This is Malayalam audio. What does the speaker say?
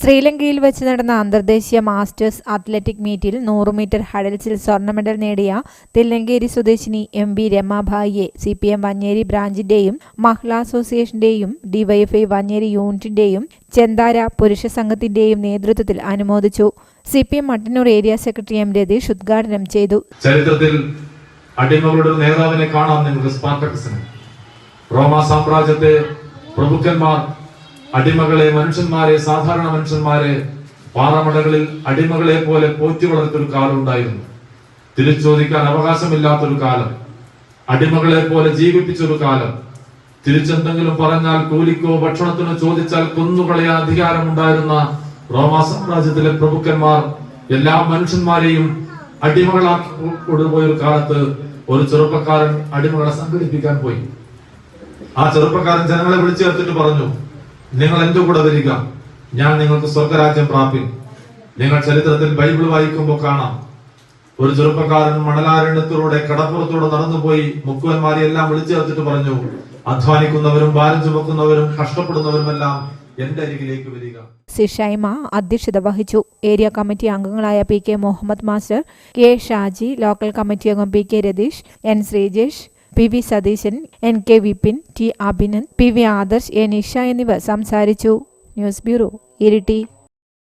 ശ്രീലങ്കയിൽ വെച്ച് നടന്ന അന്തർദേശീയ മാസ്റ്റേഴ്സ് അത്ലറ്റിക് മീറ്റിൽ 100 മീറ്റർ ഹഡൽസിൽ സ്വർണ്ണ മെഡൽ നേടിയ തില്ലങ്കേരി സ്വദേശിനി MB രമാഭായിയെ CPM വഞ്ഞേരി ബ്രാഞ്ചിന്റെയും മഹിളാ അസോസിയേഷന്റെയും DYFI വഞ്ഞേരി യൂണിറ്റിന്റെയും ചെന്താര പുരുഷ സംഘത്തിന്റെയും നേതൃത്വത്തിൽ അനുമോദിച്ചു. CPM Mattannur area secretary M Ratheesh ഉദ്ഘാടനം ചെയ്തു. ചരിത്രത്തിൽ അടിമകളുടെ നേതാവിനെ കാണാം നിങ്ങൾക്ക് സ്പാർട്ടക്കസിനെ. റോമാ സാമ്രാജ്യത്തെ പ്രഭുക്കന്മാർ അടിമകളെ, മനുഷ്യന്മാരെ, സാധാരണ മനുഷ്യന്മാരെ പാറമടകളിൽ അടിമകളെ പോലെ പോറ്റി വളർത്തിയൊരു കാലം ഉണ്ടായിരുന്നു. തിരിച്ചോദിക്കാൻ അവകാശമില്ലാത്തൊരു കാലം, അടിമകളെ പോലെ ജീവിപ്പിച്ചൊരു കാലം. തിരിച്ചെന്തെങ്കിലും പറഞ്ഞാൽ കൂലിക്കോ ഭക്ഷണത്തിനോ ചോദിച്ചാൽ കൊന്നുകളയാൻ അധികാരമുണ്ടായിരുന്ന റോമാ സാമ്രാജ്യത്തിലെ പ്രഭുക്കന്മാർ എല്ലാ മനുഷ്യന്മാരെയും അടിമകളാക്കി കൊണ്ടുപോയൊരു കാലത്ത് ഒരു ചെറുപ്പക്കാരൻ അടിമകളെ സംഘടിപ്പിക്കാൻ പോയി. ആ ചെറുപ്പക്കാരൻ ജനങ്ങളെ വിളിച്ചു ചേർത്തിട്ട് പറഞ്ഞു, നിങ്ങൾ എന്റെ കൂടെ വരിക, ഞാൻ നിങ്ങൾക്ക് സ്വർഗരാജ്യം പ്രാപിക്കും. നിങ്ങൾ ചരിത്രത്തിൽ ബൈബിൾ വായിക്കുമ്പോൾ കാണാം, ഒരു ചെറുപ്പക്കാരൻ മണലാരണ്യത്തിലൂടെ കടപ്പുറത്തൂടെ നടന്നുപോയി മുക്കുവന്മാരെ എല്ലാം വിളിച്ചു ചേർത്തിട്ട് പറഞ്ഞു, അധ്വാനിക്കുന്നവരും ഭാരം ചുമക്കുന്നവരും കഷ്ടപ്പെടുന്നവരുമെല്ലാം എന്റെ അരികിലേക്ക് വരിക. സിഷൈമ അധ്യക്ഷത വഹിച്ചു. ഏരിയ കമ്മിറ്റി അംഗങ്ങളായ PK Muhammad master, K Shaji, local committee അംഗം PK Ratheesh, N Sreejesh, PV Satheesan, NK Vipin, T Abhinand, PV Adarsh, A Nisha എന്നിവർ സംസാരിച്ചു. News bureau, Iritty.